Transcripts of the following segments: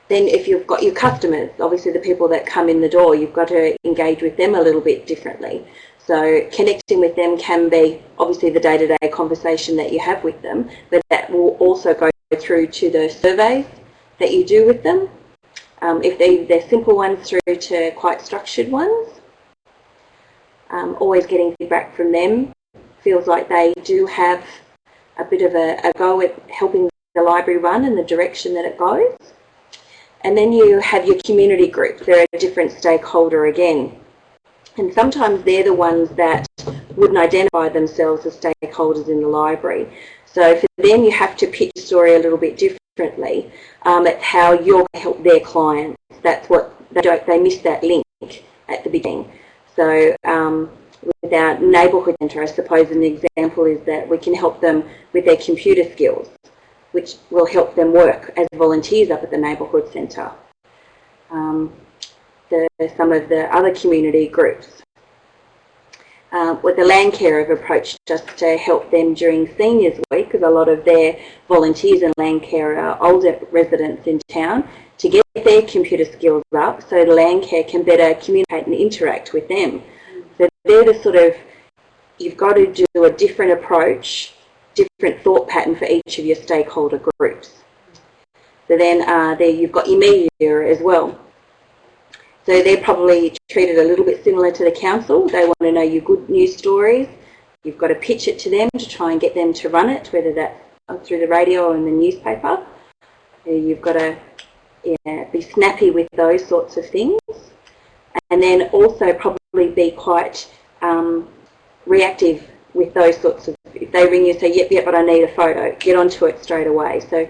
Then if you've got your customers, obviously the people that come in the door, you've got to engage with them a little bit differently. So connecting with them can be obviously the day-to-day conversation that you have with them, but that will also go through to the surveys that you do with them, if they're simple ones through to quite structured ones. Always getting feedback from them. Feels like they do have a bit of a go at helping the library run in the direction that it goes. And then you have your community groups. They're a different stakeholder again. And sometimes they're the ones that wouldn't identify themselves as stakeholders in the library. So for them, you have to pitch the story a little bit differently. It's how you're going to help their clients. That's what they miss, that link at the beginning. So with our neighbourhood centre, I suppose an example is that we can help them with their computer skills, which will help them work as volunteers up at the neighbourhood centre. Some of the other community groups. With the Landcare have approached us to help them during Seniors Week, because a lot of their volunteers in Landcare are older residents in town, to get their computer skills up so the Landcare can better communicate and interact with them. So they're the sort of, you've got to do a different approach, different thought pattern for each of your stakeholder groups. So then there you've got your media as well. So they're probably treated a little bit similar to the council. They want to know your good news stories. You've got to pitch it to them to try and get them to run it, whether that's through the radio or in the newspaper. You've got to be snappy with those sorts of things. And then also probably be quite reactive with those sorts of, if they ring you and say, yep, but I need a photo, get onto it straight away. So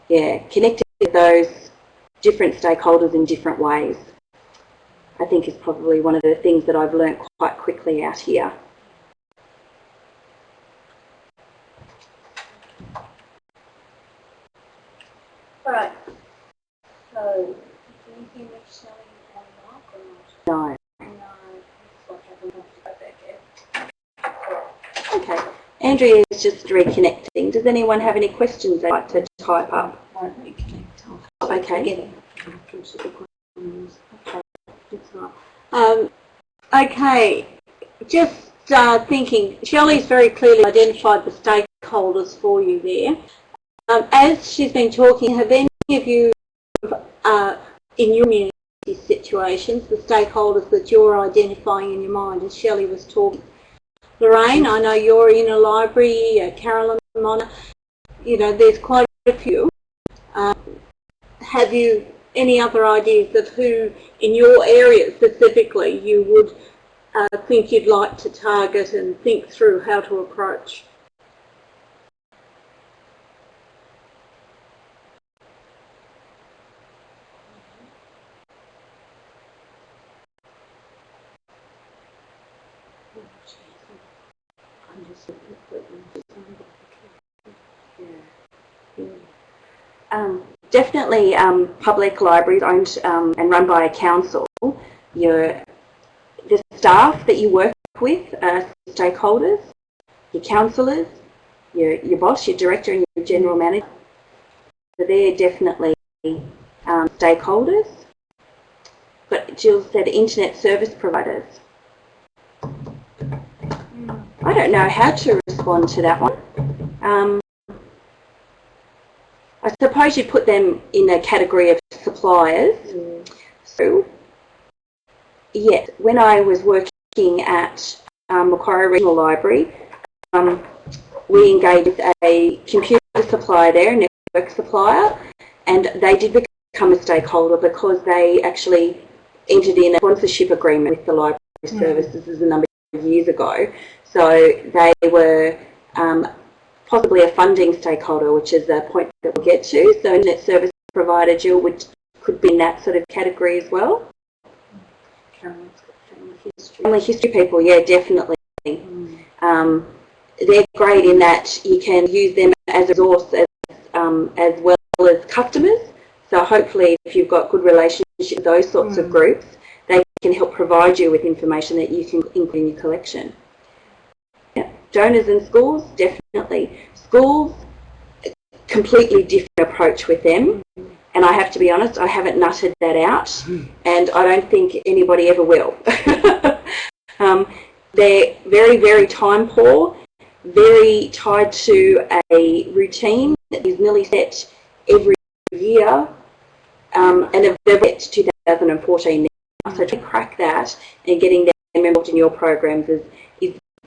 yeah, connecting with those different stakeholders in different ways, I think is probably one of the things that I've learnt quite quickly out here. All right. So, do you think it's showing on mark or not? No. No. Okay. Andrea is just reconnecting. Does anyone have any questions they'd like to type up? Okay. Okay, just thinking, Shelley's very clearly identified the stakeholders for you there. As she's been talking, have any of you, in your community situations, the stakeholders that you're identifying in your mind as Shelley was talking? Lorraine, I know you're in a library, Carolyn, Mona, you know, there's quite a few. Have you any other ideas of who in your area specifically you would think you'd like to target and think through how to approach? Definitely public libraries owned and run by a council. The staff that you work with are stakeholders, your councillors, your boss, your director and your general manager. So they're definitely stakeholders. But Jill said internet service providers. I don't know how to respond to that one. I suppose you'd put them in a category of suppliers. So, yes, when I was working at Macquarie Regional Library, we engaged with a computer supplier there, a network supplier, and they did become a stakeholder because they actually entered in a sponsorship agreement with the library services a number of years ago. So they were possibly a funding stakeholder, which is a point that we'll get to. So internet service provider, Jill, could be in that sort of category as well. Family history people, yeah, definitely. They're great in that you can use them as a resource as well as customers. So hopefully if you've got good relationships with those sorts of groups, they can help provide you with information that you can include in your collection. Yeah. Donors and schools, definitely. Schools, completely different approach with them. and I have to be honest, I haven't nutted that out, and I don't think anybody ever will. They're very, very time poor, very tied to a routine that is nearly set every year, and they've got to 2014 now. So to crack that and getting them involved in your programs is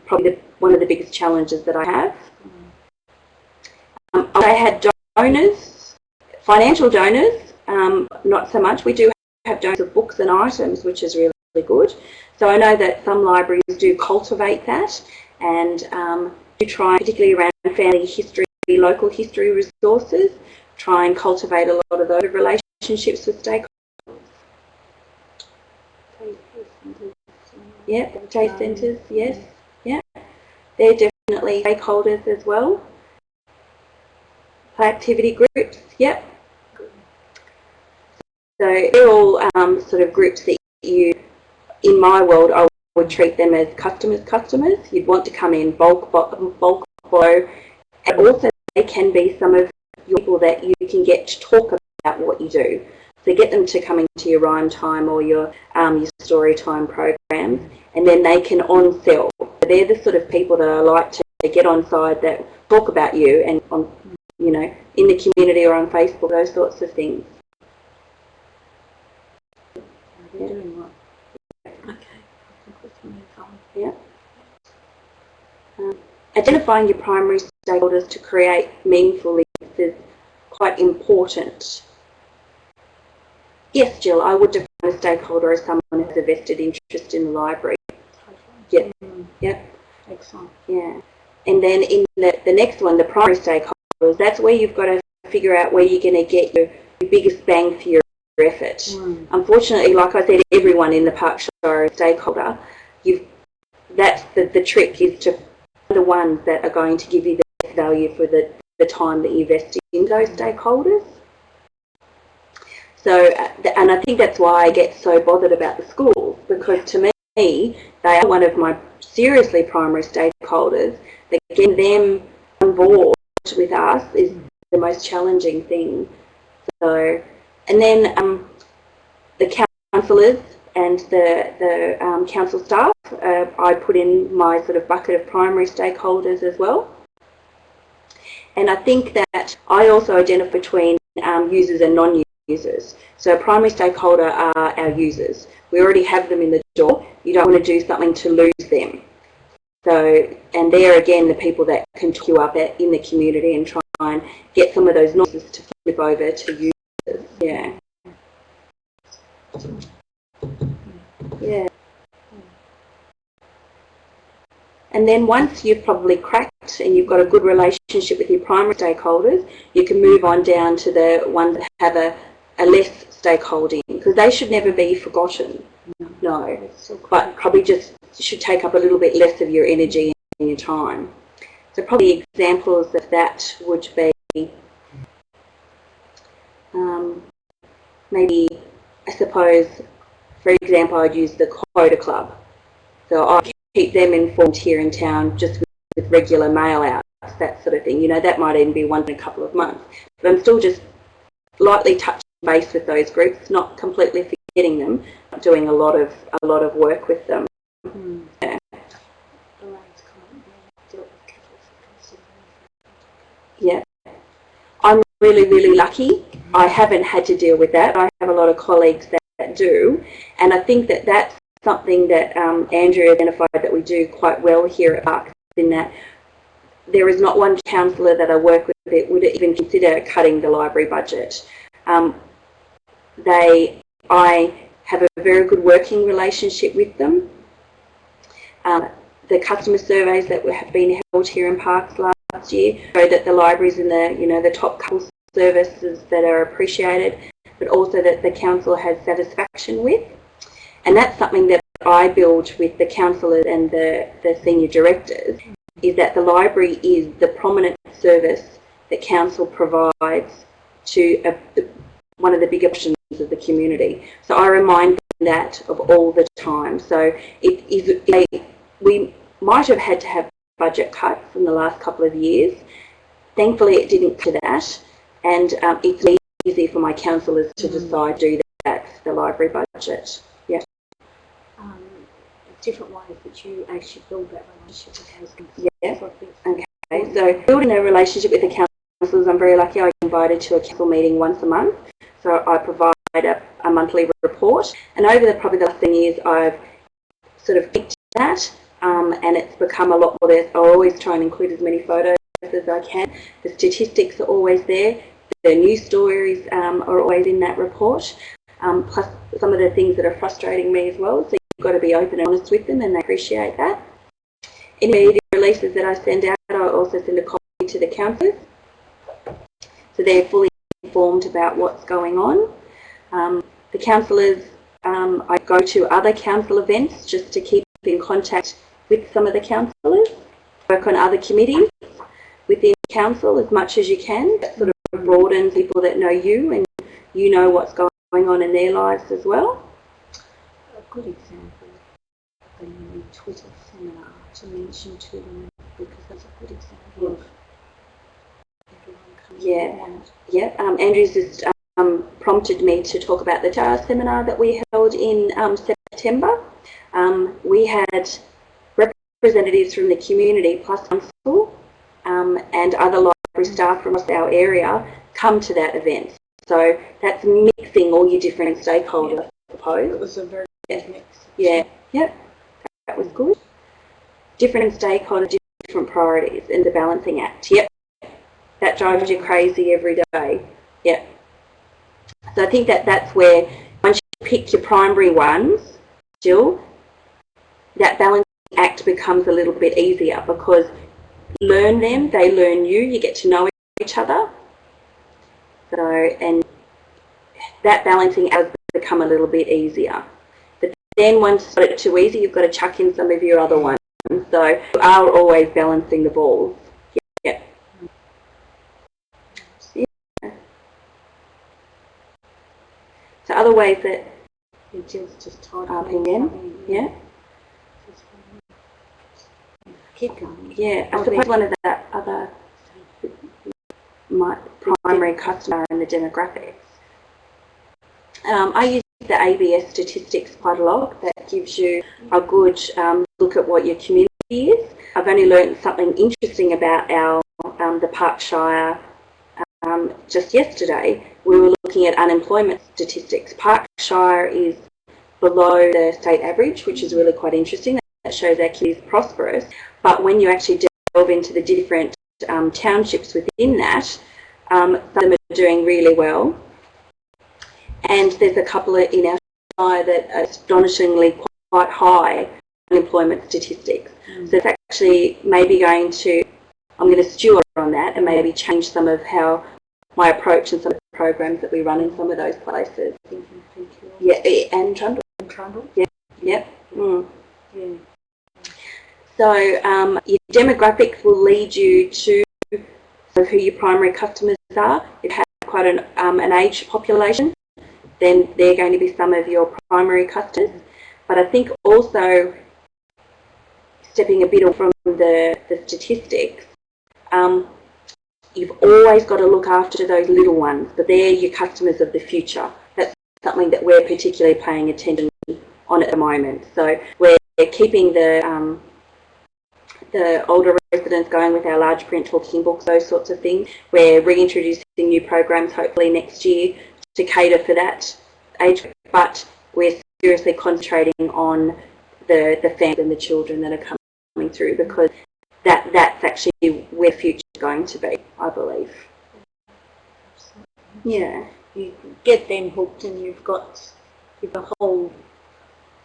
probably one of the biggest challenges that I have. I had donors, financial donors, not so much. We do have donors of books and items, which is really good. So I know that some libraries do cultivate that and do try, particularly around family history, local history resources, try and cultivate a lot of those relationships with stakeholders. Yep, J centres, yes, yeah. They're definitely stakeholders as well. Play activity groups, yep. So they're all sort of groups that you, in my world, I would treat them as customers. You'd want to come in bulk borrow, and also they can be some of your people that you can get to talk about what you do. So get them to come into your rhyme time or your story time programs, and then they can on-sell. They're the sort of people that I like to get on side that talk about you and on, you know, in the community or on Facebook, those sorts of things. They're doing what? Okay, I think we can move on. Yeah. Identifying your primary stakeholders to create meaningful links is quite important. Yes, Jill, I would define a stakeholder as someone who has a vested interest in the library. Yep. Yep. Excellent. Yeah. And then in the next one, the primary stakeholders, that's where you've got to figure out where you're going to get your biggest bang for your effort. Unfortunately, like I said, everyone in the Park Shire is a stakeholder. That's the trick, is to find the ones that are going to give you the best value for the time that you invest in those stakeholders. So, and I think that's why I get so bothered about the schools, because to me, they are one of my seriously primary stakeholders. But getting them on board with us is the most challenging thing. So, and then the councillors and the council staff, I put in my sort of bucket of primary stakeholders as well. And I think that I also identify between users and non-users. So a primary stakeholder are our users. We already have them in the door. You don't want to do something to lose them. So, and they're again the people that can talk you up in the community and try and get some of those non-users to flip over to users. Yeah. Yeah. And then once you've probably cracked and you've got a good relationship with your primary stakeholders, you can move on down to the ones that have a less stakeholding, because they should never be forgotten. No, but probably just should take up a little bit less of your energy and your time. So probably examples of that would be maybe, I suppose, for example, I'd use the Quota Club. So I keep them informed here in town just with regular mail outs, that sort of thing. You know, that might even be once in a couple of months. But I'm still just lightly touching base with those groups, not completely forgetting them, but doing a lot of work with them. Yeah. Yeah. I'm really, really lucky. I haven't had to deal with that. I have a lot of colleagues that do, and I think that that's something that Andrew identified that we do quite well here at Park, in that there is not one councillor that I work with that would even consider cutting the library budget. I have a very good working relationship with them. The customer surveys that have been held here in Parks last year show that the libraries in the top couple services that are appreciated, but also that the council has satisfaction with. And that's something that I build with the councillors and the senior directors, is that the library is the prominent service that council provides to one of the bigger portions of the community. So I remind them that of all the time. So we might have had to have budget cuts in the last couple of years. Thankfully, it didn't to that, and it's easy for my councillors to decide to do that, the library budget. Yeah. Different ways that you actually build that relationship with those councillors. Yeah. Okay. So building a relationship with the councillors, I'm very lucky. I get invited to a council meeting once a month. So I provide a monthly report. And over probably the last 10 years, I've sort of picked that. And it's become a lot more. I always try and include as many photos as I can. The statistics are always there. The news stories are always in that report. Plus some of the things that are frustrating me as well. So you've got to be open and honest with them, and they appreciate that. Any media releases that I send out, I also send a copy to the councillors, so they're fully informed about what's going on. The councillors, I go to other council events just to keep in contact with some of the councillors, work on other committees within council as much as you can. That sort of broadens people that know you, and you know what's going on in their lives as well. A good example of the Twitter seminar to mention to them, because that's a good example of everyone coming on it. Yeah. Andrew's just prompted me to talk about the TAR seminar that we held in September. We had representatives from the community plus council and other library staff from our area come to that event. So that's mixing all your different stakeholders, I suppose. It was a very good mix. Yeah, that was good. Different stakeholders, different priorities, and the balancing act. Yep, that drives you crazy every day. Yep. So I think that's where, once you pick your primary ones, Jill, that balancing act becomes a little bit easier, because learn them, they learn you, you get to know each other. So, and that balancing act has become a little bit easier. But then once you've got it too easy, you've got to chuck in some of your other ones. So you are always balancing the balls. Yeah. So other ways that Jill's just told in, yeah. Keep going. Yeah, I suppose one of the other primary customer and the demographics. I use the ABS statistics quite a lot. That gives you a good look at what your community is. I've only learned something interesting about our the Park Shire just yesterday. We were looking at unemployment statistics. Park Shire is below the state average, which is really quite interesting. That shows our community is prosperous. But when you actually delve into the different townships within that, some of them are doing really well. And there's a couple in our shire that are astonishingly quite high unemployment statistics. So it's actually maybe I'm going to stew on that and maybe change some of how my approach and some of the programs that we run in some of those places. Yeah, and Trundle. Yeah. Yep. Yeah. So your demographics will lead you to who your primary customers are. If you have quite an aged population, then they're going to be some of your primary customers. But I think also, stepping a bit from the statistics, you've always got to look after those little ones, but they're your customers of the future. That's something that we're particularly paying attention on at the moment. So we're keeping the older residents going with our large print talking books, those sorts of things. We're reintroducing new programs hopefully next year to cater for that age group, but we're seriously concentrating on the families and the children that are coming through, because that's actually where the future is going to be, I believe. Yeah. You get them hooked and you've got the whole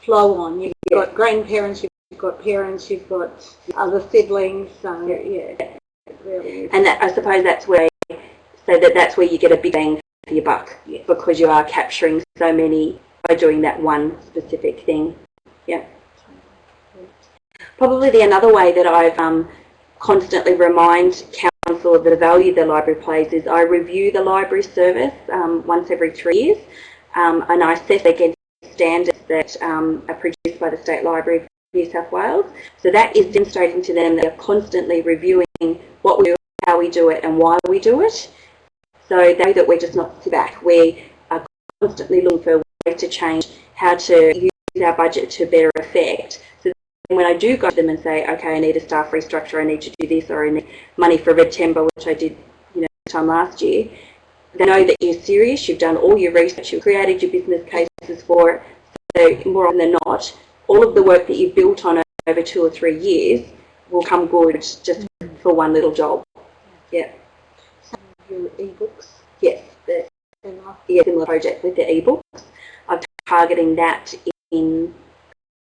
flow on. You've got grandparents, you've got parents, you've got other siblings, so yeah. Really. And I suppose that's where you get a big bang for your buck, because you are capturing so many by doing that one specific thing. Yeah. Probably another way that I've constantly remind council of the value the library plays is I review the library service once every 3 years, and I assess against standards that are produced by the State Library of New South Wales. So that is demonstrating to them that they're constantly reviewing what we do, how we do it, and why we do it. So they know that we're just not sitting back. We are constantly looking for ways to change how to use our budget to better effect. So when I do go to them and say, okay, I need a staff restructure, I need to do this, or I need money for Red Timber, which I did, this time last year, they know that you're serious, you've done all your research, you've created your business cases for it. So more often than not, all of the work that you've built on over 2 or 3 years will come good just for one little job. Yeah. Some of your ebooks? Yes. Similar project with the ebooks. I'm targeting that in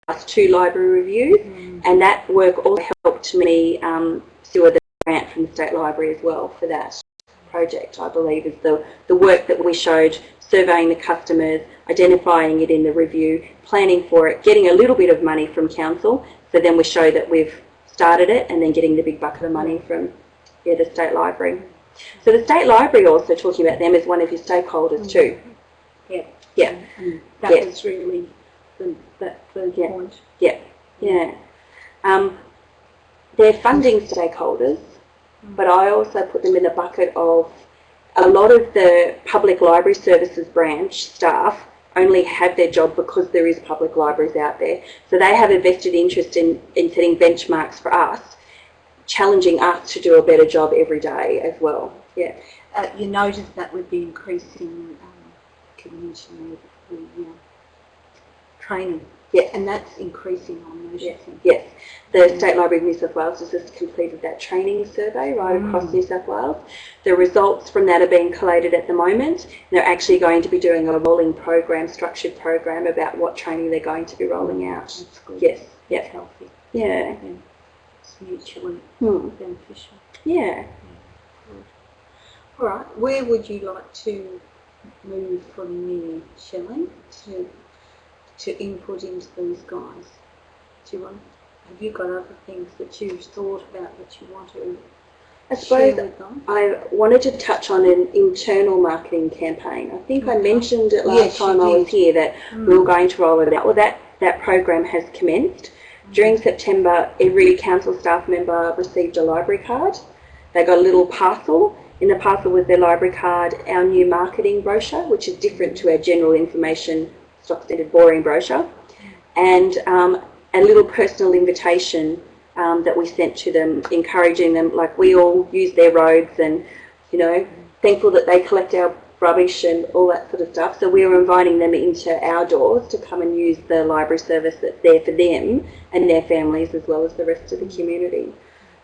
last 2 library reviews, and that work also helped me secure the grant from the State Library as well for that project. I believe is the work that we showed, surveying the customers, identifying it in the review, planning for it, getting a little bit of money from council, so then we show that we've started it, and then getting the big bucket of money from the State Library. So the State Library, also talking about them as one of your stakeholders too. Yeah. Yeah. And that was really the point. Yeah. Yeah. They're funding stakeholders, but I also put them in the bucket of a lot of the public library services branch staff only have their job because there is public libraries out there. So they have a vested interest in setting benchmarks for us, challenging us to do a better job every day as well. Yeah. You notice that with the increasing community training. Yes. And that's increasing on those things. Yes. The State Library of New South Wales has just completed that training survey right across New South Wales. The results from that are being collated at the moment. They're actually going to be doing a rolling program, structured program about what training they're going to be rolling out. That's good. Yes. It's healthy. Yeah. It's mutually beneficial. Yeah. Good. All right. Where would you like to move from there, Shelley, to input into these guys? Have you got other things that you've thought about that you want to share with them? I wanted to touch on an internal marketing campaign. I think I mentioned it last time I was here that we were going to roll it out. Well, that program has commenced. During September, every council staff member received a library card. They got a little parcel. In the parcel with their library card, our new marketing brochure, which is different to our general information, stock standard boring brochure, and a little personal invitation that we sent to them, encouraging them, like we all use their roads and, thankful that they collect our rubbish and all that sort of stuff. So we were inviting them into our doors to come and use the library service that's there for them and their families as well as the rest of the community.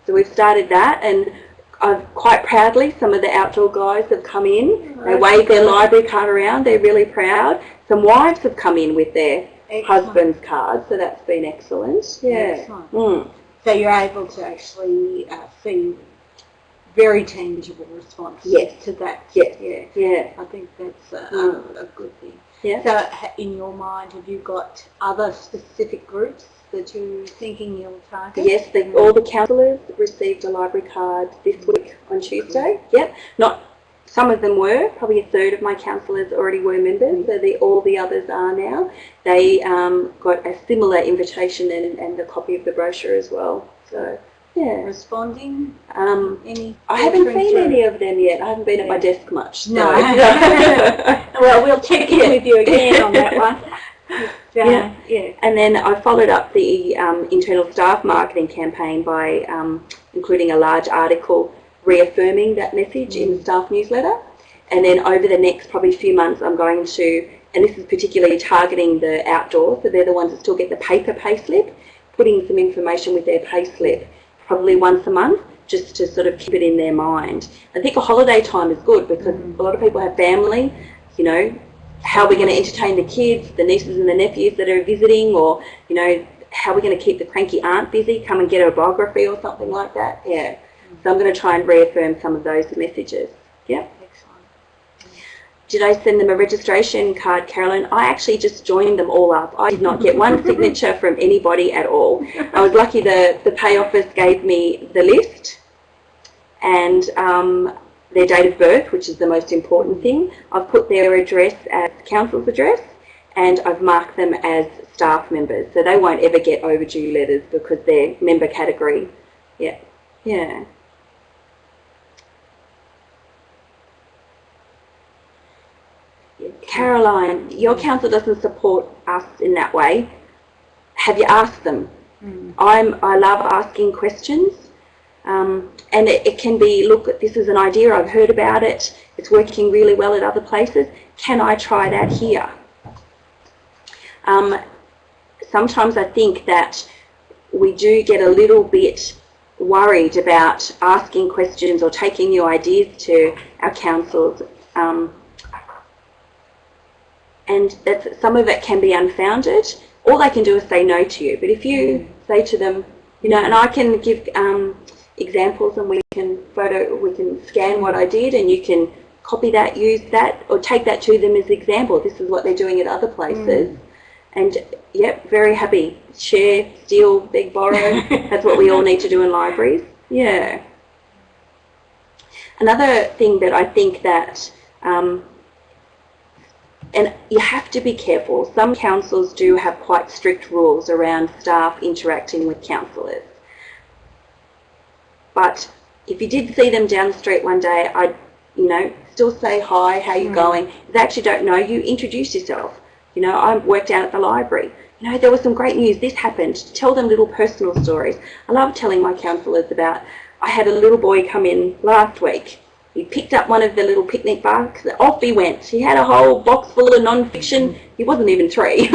So we've started that, and quite proudly, some of the outdoor guys have come in. They wave their library card around. They're really proud. Some wives have come in with their husband's card, so that's been excellent. Yeah. Excellent. So you're able to actually see very tangible response to that. Yeah. I think that's a good thing. Yeah. So in your mind, have you got other specific groups that you're thinking you'll target? Yes, all the councillors received a library card this week on Tuesday. Yep. Some of them were, probably a third of my councillors already were members, so all the others are now. They got a similar invitation and a copy of the brochure as well. So, yeah. Responding? Any? I haven't seen any of them yet. I haven't been at my desk much. So. No. Well, we'll check in with you again on that one. Yeah. And then I followed up the internal staff marketing campaign by including a large article reaffirming that message in the staff newsletter. And then over the next probably few months, I'm going to, and this is particularly targeting the outdoors, so they're the ones that still get the paper payslip, putting some information with their payslip probably once a month, just to sort of keep it in their mind. I think a holiday time is good because a lot of people have family, how are we going to entertain the kids, the nieces and the nephews that are visiting, or, how are we going to keep the cranky aunt busy, come and get a biography or something like that. Yeah. So I'm going to try and reaffirm some of those messages. Yeah. Excellent. Did I send them a registration card, Carolyn? I actually just joined them all up. I did not get one signature from anybody at all. I was lucky the pay office gave me the list and their date of birth, which is the most important thing. I've put their address as council's address and I've marked them as staff members. So they won't ever get overdue letters because they're member category. Yeah. Caroline, your council doesn't support us in that way. Have you asked them? I love asking questions. And it can be, look, this is an idea, I've heard about it, it's working really well at other places, can I try that here? Sometimes I think that we do get a little bit worried about asking questions or taking new ideas to our councils, and that some of it can be unfounded. All they can do is say no to you, but if you say to them, you know, and I can give examples, and we can scan what I did, and you can copy that, use that, or take that to them as example. This is what they're doing at other places. And yep, very happy. Share, steal, beg, borrow. That's what we all need to do in libraries. Yeah. Another thing that I think that, and you have to be careful. Some councils do have quite strict rules around staff interacting with councillors. But if you did see them down the street one day, I'd, you know, still say hi, how you going? If they actually don't know you, introduce yourself. You know, I worked down at the library. You know, there was some great news, this happened. Tell them little personal stories. I love telling my councillors about, I had a little boy come in last week. He picked up one of the little picnic bags, off he went. He had a whole box full of non-fiction. He wasn't even 3. He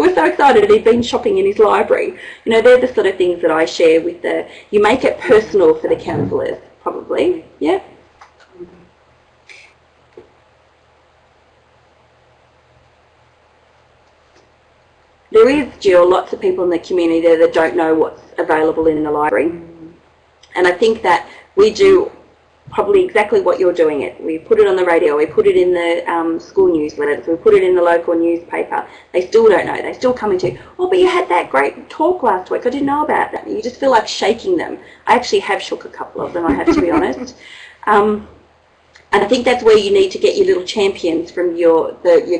was so excited he'd been shopping in his library. You know, they're the sort of things that I share with you make it personal for the councillors, probably, yeah? There is, Jill, lots of people in the community there that don't know what's available in the library. And I think that we do probably exactly what you're doing it. We put it on the radio, we put it in the school newsletters, we put it in the local newspaper. They still don't know. They still come into, oh, but you had that great talk last week. I didn't know about that. You just feel like shaking them. I actually have shook a couple of them, I have to be honest. And I think that's where you need to get your little champions from your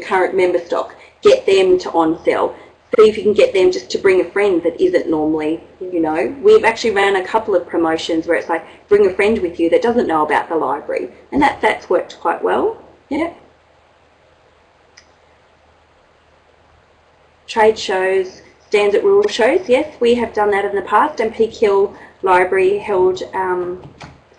current member stock. Get them to on-sell. See if you can get them just to bring a friend that isn't normally, you know. We've actually ran a couple of promotions where it's like, bring a friend with you that doesn't know about the library. And that's worked quite well. Yeah. Trade shows, stands at rural shows. Yes, we have done that in the past. And Peak Hill Library held,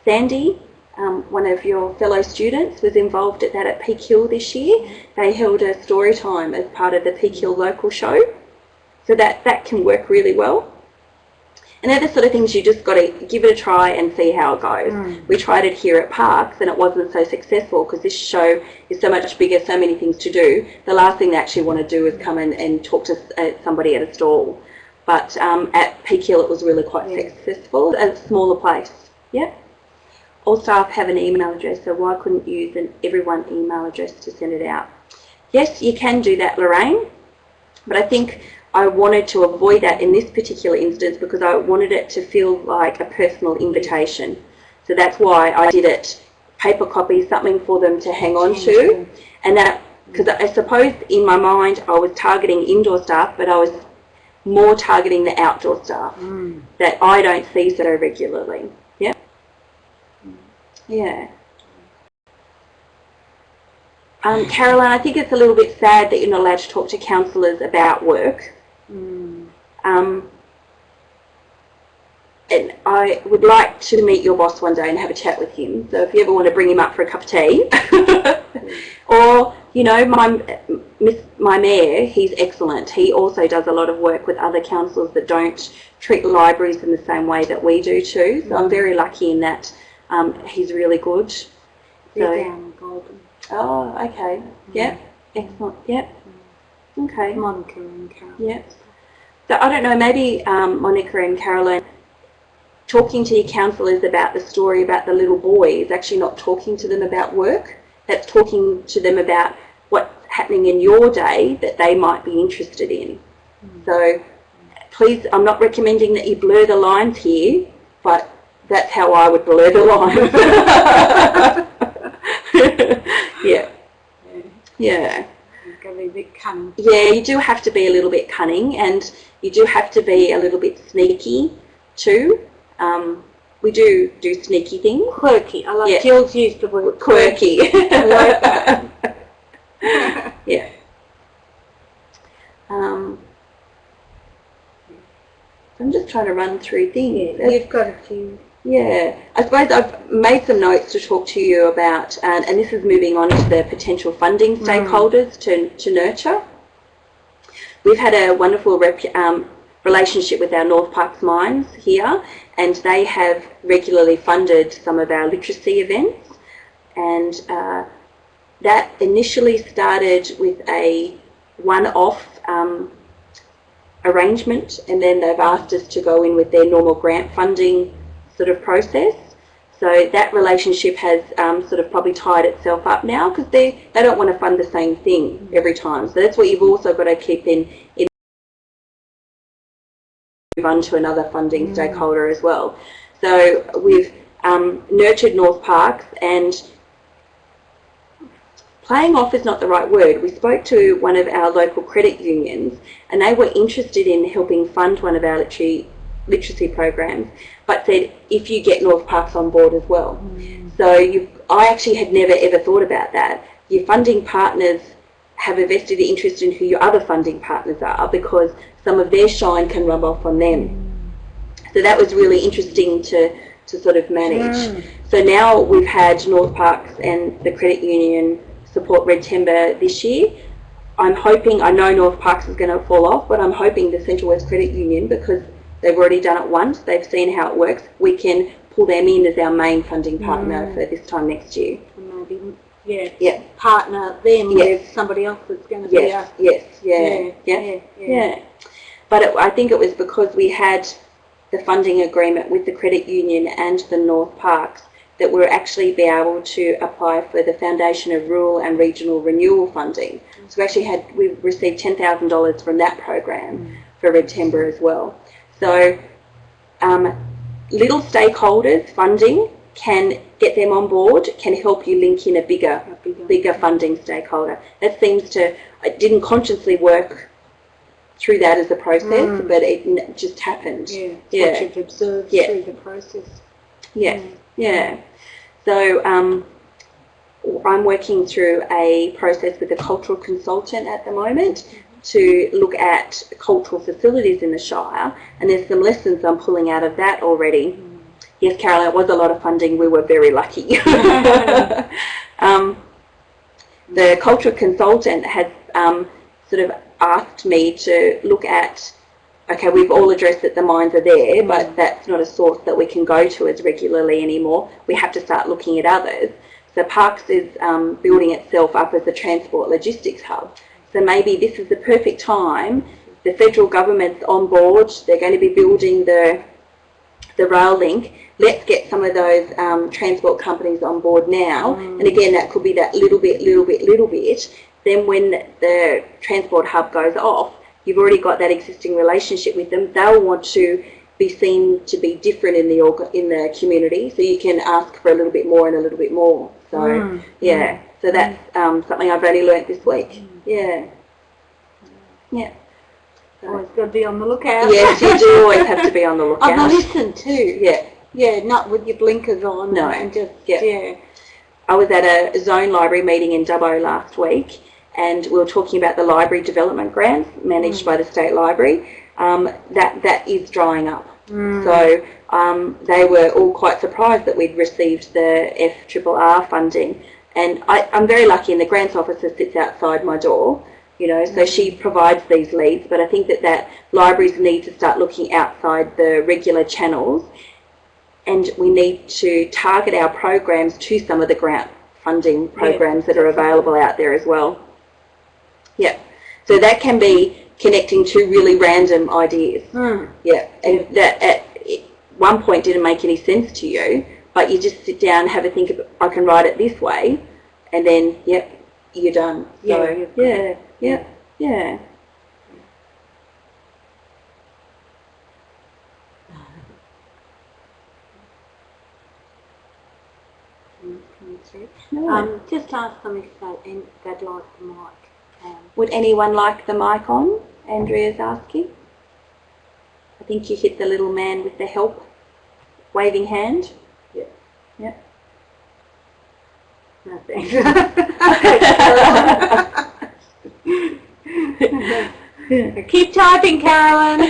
Sandy, one of your fellow students, was involved at that at Peak Hill this year. They held a story time as part of the Peak Hill local show. So that can work really well. And they're the sort of things you just got to give it a try and see how it goes. We tried it here at Parks and it wasn't so successful because this show is so much bigger, so many things to do. The last thing they actually want to do is come in and talk to somebody at a stall. But at Peak Hill it was really quite successful at a smaller place. Yeah. All staff have an email address, so why couldn't you use an everyone email address to send it out? Yes, you can do that, Lorraine, but I think I wanted to avoid that in this particular instance because I wanted it to feel like a personal invitation. So that's why I did it, paper copy, something for them to hang on to. And that, because I suppose in my mind I was targeting indoor staff, but I was more targeting the outdoor staff that I don't see so regularly. Yeah. Yeah. Caroline, I think it's a little bit sad that you're not allowed to talk to counsellors about work. And I would like to meet your boss one day and have a chat with him. So if you ever want to bring him up for a cup of tea. Or, you know, my mayor, he's excellent. He also does a lot of work with other councils that don't treat libraries in the same way that we do too. So I'm very lucky in that he's really good. They're down in Golden. Oh, okay. Yep. Excellent. Yep. Okay. Monica and Carol. Yep. So I don't know, maybe Monica and Caroline, talking to your counsellors about the story about the little boy is actually not talking to them about work. That's talking to them about what's happening in your day that they might be interested in. So please, I'm not recommending that you blur the lines here, but that's how I would blur the lines. Yeah. Yeah. You've got to be a bit cunning. Yeah, you do have to be a little bit cunning and you do have to be a little bit sneaky too. We do sneaky things. Quirky. I like Jill's used the word quirky. I like that. trying to run through things. Yeah, you've got a few. Yeah, I suppose I've made some notes to talk to you about, and this is moving on to the potential funding stakeholders to nurture. We've had a wonderful relationship with our North Parks Mines here, and they have regularly funded some of our literacy events, and that initially started with a one-off arrangement, and then they've asked us to go in with their normal grant funding sort of process. So that relationship has sort of probably tied itself up now, because they don't want to fund the same thing every time. So that's what you've also got to keep in move on to another funding stakeholder as well. So we've nurtured North Parks, and playing off is not the right word. We spoke to one of our local credit unions, and they were interested in helping fund one of our literacy programs, but said, if you get North Parks on board as well. So I actually had never ever thought about that. Your funding partners have a vested interest in who your other funding partners are, because some of their shine can rub off on them. So that was really interesting to sort of manage. So now we've had North Parks and the credit union support Red Timber this year. I'm hoping, I know North Parks is going to fall off, but I'm hoping the Central West Credit Union, because they've already done it once, they've seen how it works, we can pull them in as our main funding partner for this time next year. And maybe, partner them with somebody else that's going to be Yeah. But I think it was because we had the funding agreement with the credit union and the North Parks that we'll actually be able to apply for the Foundation of Rural and Regional Renewal funding. So we received $10,000 from that program for Red Timber as well. So little stakeholders funding, can get them on board, can help you link in a bigger funding stakeholder. That seems to, I didn't consciously work through that as a process, but it just happened. What you've observed through the process. So I'm working through a process with a cultural consultant at the moment to look at cultural facilities in the Shire, and there's some lessons I'm pulling out of that already. Yes, Caroline, it was a lot of funding. We were very lucky. The cultural consultant had sort of asked me to look at, okay, we've all addressed that the mines are there, but that's not a source that we can go to as regularly anymore. We have to start looking at others. So Parks is building itself up as a transport logistics hub. So maybe this is the perfect time. The federal government's on board. They're going to be building the rail link. Let's get some of those transport companies on board now. And again, that could be that little bit. Then when the transport hub goes off, you've already got that existing relationship with them. They'll want to be seen to be different in the community, so you can ask for a little bit more and a little bit more. So so that's something I've only learnt this week. Always got to be on the lookout. Yes, you do always have to be on the lookout. On the listen too. Not with your blinkers on. No. And just, I was at a zone library meeting in Dubbo last week, and we were talking about the library development grants managed by the State Library. That is drying up. So they were all quite surprised that we'd received the FRRR funding. And I'm very lucky, and the grants officer sits outside my door, so she provides these leads. But I think that libraries need to start looking outside the regular channels, and we need to target our programs to some of the grant funding programs that are available out there as well. So that can be connecting to really random ideas. And that at one point didn't make any sense to you, but you just sit down, have a think of, I can write it this way, and then you're done. So yeah. Just ask them if they'd like the mic. Would anyone like the mic on? Andrea's asking. I think you hit the little man with the help waving hand. Nothing. Keep typing, Carolyn.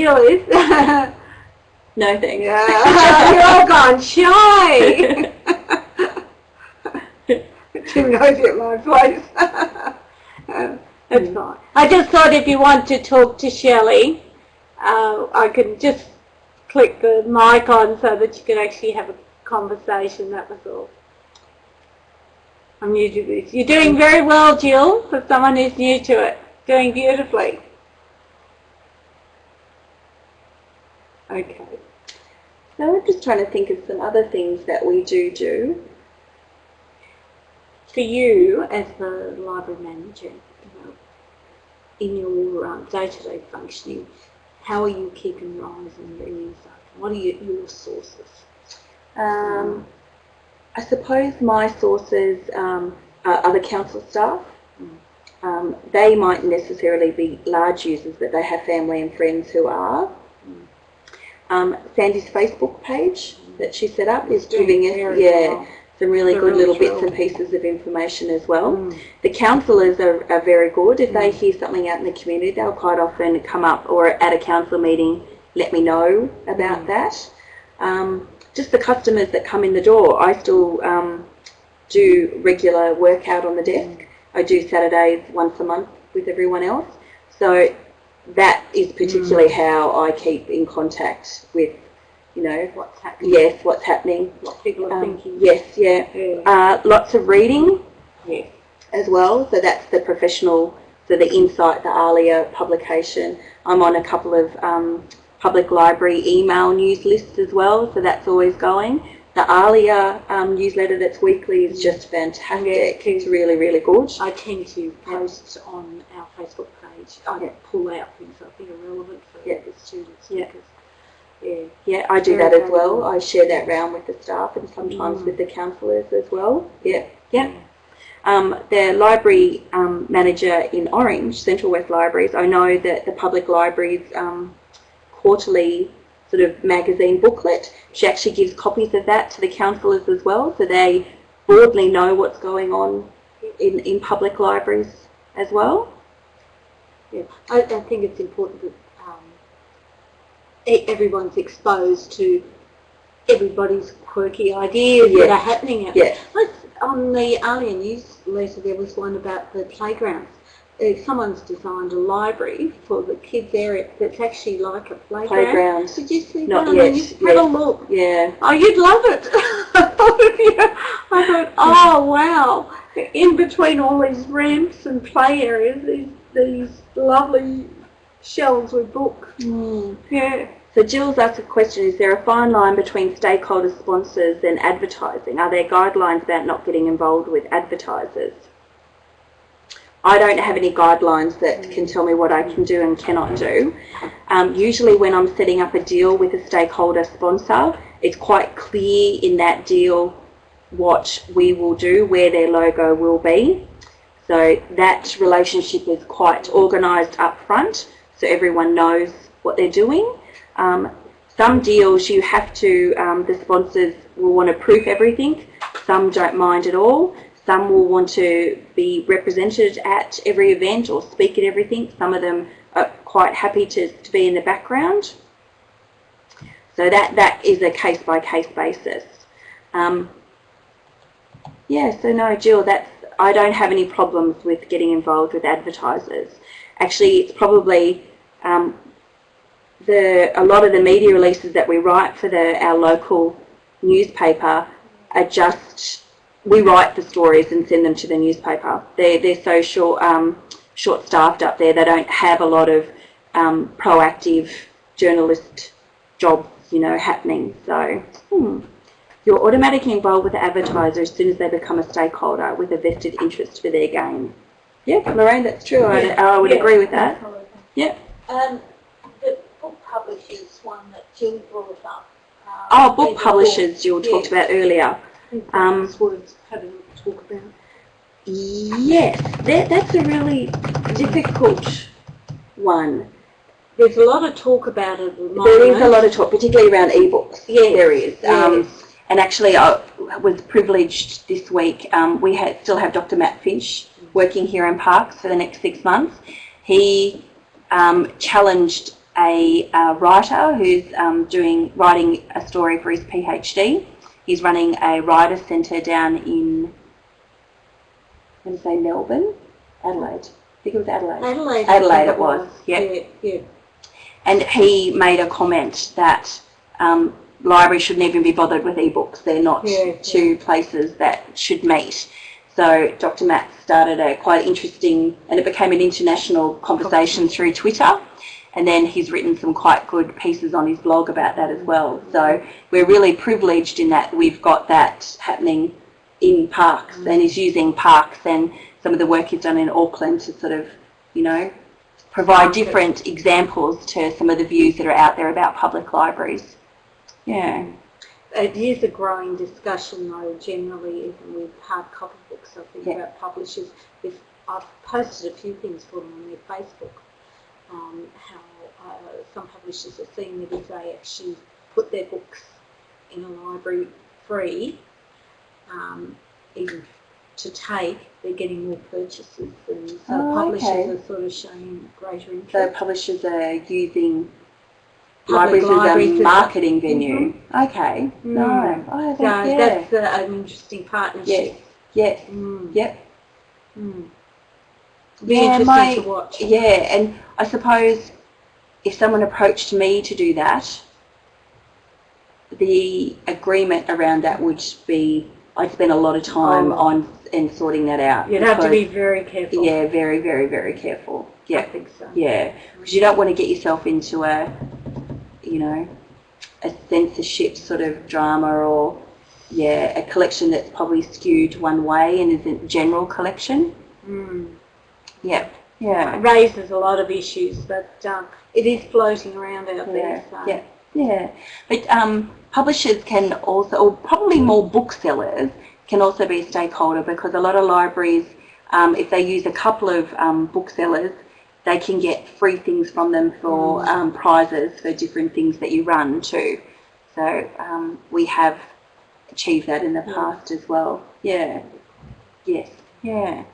Jill is. No thanks. Yeah, you're all gone shy. Too nosy at my place. That's fine. I just thought if you want to talk to Shelley, I could just click the mic on so that you could actually have a conversation. That was all. I'm new to this. You're doing very well, Jill, for someone who's new to it. Doing beautifully. Okay. So I'm just trying to think of some other things that we do. For you, as the library manager, you know, in your day-to-day functioning, how are you keeping your eyes on your ears open? What are your sources? I suppose my sources are other council staff. They might necessarily be large users, but they have family and friends who are. Sandy's Facebook page that she set up is giving us some really good little bits and pieces of information as well. The councillors are very good. If they hear something out in the community, they'll quite often come up, or at a council meeting, let me know about that. Just the customers that come in the door, I still do regular work out on the desk. I do Saturdays once a month with everyone else. So that is particularly how I keep in contact with, you know, what's happening. Yes, what's happening. What people are thinking. Yes, yeah. Lots of reading as well. So that's the professional, so the Insight, the ALIA publication. I'm on a couple of public library email news lists as well, so that's always going. The ALIA newsletter that's weekly is just fantastic. It's really, really good. I tend to post on our Facebook page. I pull out things I think are relevant for the students. Yeah, I do that as well. I share that round with the staff and sometimes with the councillors as well. The library manager in Orange, Central West Libraries, I know that the public libraries quarterly sort of magazine booklet, she actually gives copies of that to the councillors as well, so they broadly know what's going on in public libraries as well. Yeah, I think it's important that everyone's exposed to everybody's quirky ideas that are happening out there. On the ALIA newsletter there was one about the playgrounds. Someone's designed a library for the kids area that's actually like a playground. Did you see that? Not yet. Have a look. Yeah. Oh, you'd love it. I thought, oh wow. In between all these ramps and play areas, these lovely shelves with books. Yeah. So Jill's asked a question, is there a fine line between stakeholder sponsors and advertising? Are there guidelines about not getting involved with advertisers? I don't have any guidelines that can tell me what I can do and cannot do. Usually when I'm setting up a deal with a stakeholder sponsor, it's quite clear in that deal what we will do, where their logo will be. So that relationship is quite organised up front, so everyone knows what they're doing. Some deals you have to, the sponsors will want to proof everything. Some don't mind at all. Some will want to be represented at every event or speak at everything. Some of them are quite happy to be in the background. So that is a case-by-case basis. So no, Jill, I don't have any problems with getting involved with advertisers. Actually, it's probably a lot of the media releases that we write for our local newspaper are just, we write the stories and send them to the newspaper. They're so short-staffed up there. They don't have a lot of proactive journalist jobs, happening. So you're automatically involved with the advertiser as soon as they become a stakeholder with a vested interest for their gain. Yeah, Lorraine, that's true. I would agree with that. Yeah. The book publishers one that Jill brought up. Book publishers Jill talked about earlier. That's worth having a talk about. Yes, that's a really difficult one. There's a lot of talk about it at the moment. There is a lot of talk, particularly around ebooks. Yes, there is. Yes. And actually, I was privileged this week. We still have Dr. Matt Finch working here in Parks for the next 6 months. He challenged a writer who's writing a story for his PhD. He's running a writer centre down in, I'm going to say Melbourne, Adelaide. I think it was Adelaide. Adelaide it was. Yep. Yeah. And he made a comment that libraries shouldn't even be bothered with ebooks. They're not two places that should meet. So Dr. Matt started a quite interesting, and it became an international conversation through Twitter. And then he's written some quite good pieces on his blog about that as well. So we're really privileged in that we've got that happening in parks, and he's using parks and some of the work he's done in Auckland to sort of, you know, provide different examples to some of the views that are out there about public libraries. Yeah. It is a growing discussion though, generally, even with hard copy books, I think, about publishers. I've posted a few things for them on their Facebook, how some publishers are seeing that if they actually put their books in a library free, even to take, they're getting more purchases, and so publishers are sort of showing greater interest. So publishers are using libraries as a marketing venue. Okay. No. Oh, that's an interesting partnership. Yes. Yep. Be interesting to watch. Yeah, and I suppose if someone approached me to do that, the agreement around that would be, I'd spend a lot of time on and sorting that out. You'd have to be very careful. Yeah, very, very, very careful. Yeah. I think so. Yeah, because you don't want to get yourself into a, you know, a censorship sort of drama, or a collection that's probably skewed one way and isn't general collection. Yep. Yeah. It raises a lot of issues, but it is floating around out there. So. Yeah. But publishers can also, or probably more booksellers, can also be a stakeholder, because a lot of libraries, if they use a couple of booksellers, they can get free things from them for prizes for different things that you run too. So we have achieved that in the past as well. Yeah. Yes. Yeah.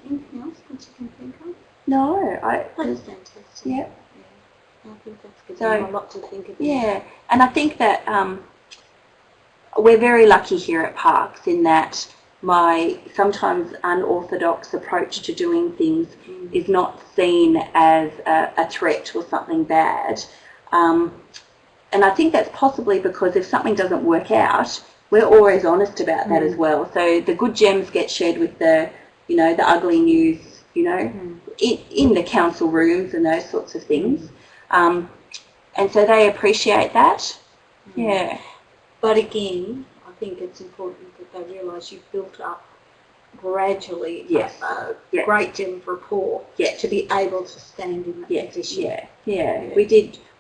Anything else that you can think of? No, That's fantastic. Yeah. I think that's good. So, a lot to think about. Yeah, and I think that we're very lucky here at Parks in that my sometimes unorthodox approach to doing things is not seen as a threat or something bad. And I think that's possibly because if something doesn't work out, we're always honest about that as well. So the good gems get shared with the, you know, the ugly news, you know, in the council rooms and those sorts of things. And so they appreciate that. Yeah. But again, I think it's important that they realise you've built up gradually a great deal of rapport to be able to stand in that position. Yeah.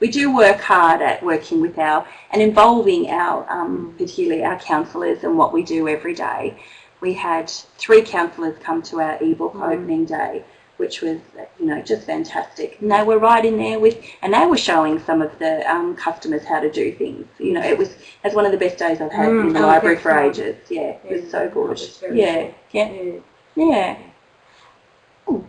We do work hard at working with and involving our, particularly our counsellors and what we do every day. We had 3 counsellors come to our ebook opening day, which was, you know, just fantastic. And they were right in there and they were showing some of the customers how to do things. You know, that's one of the best days I've had in the library for ages. Yeah, it was so good. Yeah.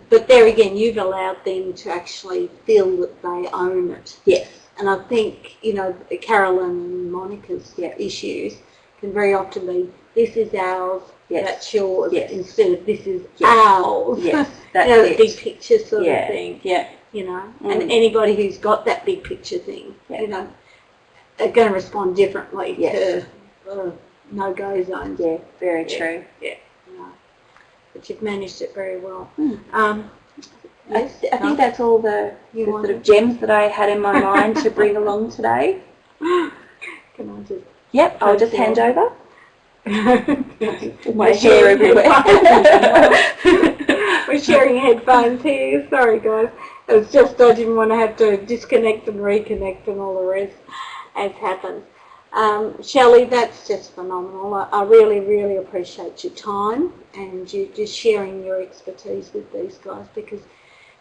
But there again, you've allowed them to actually feel that they own it. Yes. And I think, you know, Carolyn and Monica's issues can very often be, this is ours, that's yours, instead of this is ours. Yes, that's you know, the big picture sort of thing. Yeah. You know, and anybody who's got that big picture thing, you know, are going to respond differently to no-go zones. Yeah, very true. Yeah. You know, but you've managed it very well. I think that's all the sort of gems that I had in my mind to bring along today. Can I just... Yep, I'll just hand over. My hair everywhere. We're sharing headphones here. Sorry, guys. It was just I didn't want to have to disconnect and reconnect and all the rest, as happens. Shelley, that's just phenomenal. I really, really appreciate your time and you just sharing your expertise with these guys, because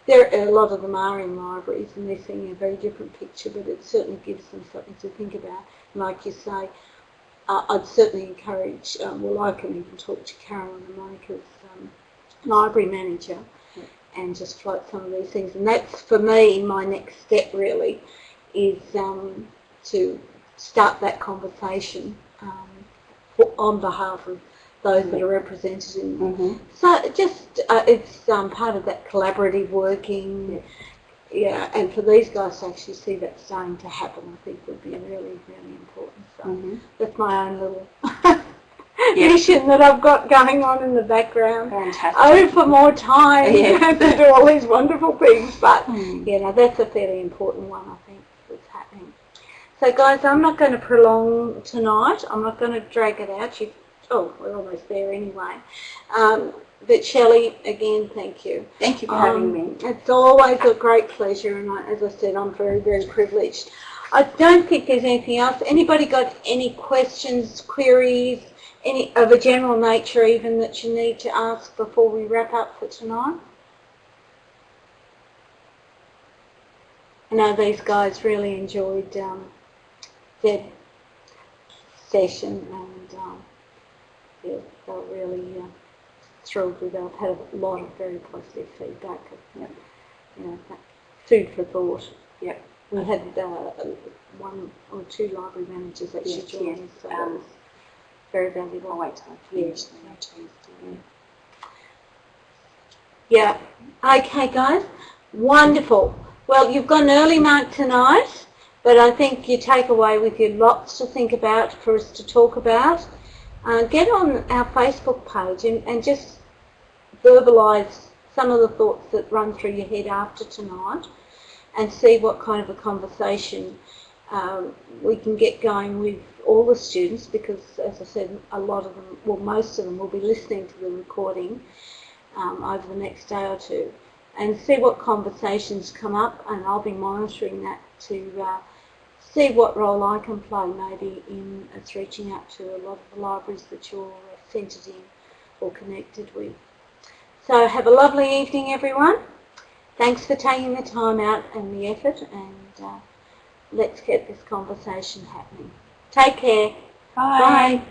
a lot of them are in libraries and they're seeing a very different picture, but it certainly gives them something to think about. Like you say, I'd certainly encourage, I can even talk to Carolyn and Monica's library manager and just float some of these things. And that's, for me, my next step really, is to start that conversation on behalf of those that are represented in. So just, it's part of that collaborative working. Yeah, and for these guys to actually see that starting to happen, I think would be really, really important. So that's my own little mission that I've got going on in the background. Fantastic. Oh, for more time to do all these wonderful things, but you know, that's a fairly important one, I think, that's happening. So guys, I'm not going to prolong tonight. I'm not going to drag it out. We're almost there anyway. But Shelley, again, thank you. Thank you for having me. It's always a great pleasure, and as I said, I'm very, very privileged. I don't think there's anything else. Anybody got any questions, queries, any of a general nature even, that you need to ask before we wrap up for tonight? I know these guys really enjoyed their session, and they were really thrilled with it. I've had a lot of very positive feedback. You know, food for thought. Yep. We had one or two library managers actually join us, so that was very valuable. I'll wait till I finish Yeah. Okay, guys. Wonderful. Well, you've got an early mark tonight, but I think you take away with you lots to think about for us to talk about. Get on our Facebook page and just verbalise some of the thoughts that run through your head after tonight, and see what kind of a conversation we can get going with all the students, because, as I said, a lot of them, well, most of them will be listening to the recording over the next day or two, and see what conversations come up, and I'll be monitoring that to see what role I can play maybe in reaching out to a lot of the libraries that you're centred in or connected with. So have a lovely evening, everyone. Thanks for taking the time out and the effort, and let's get this conversation happening. Take care. Bye. Bye.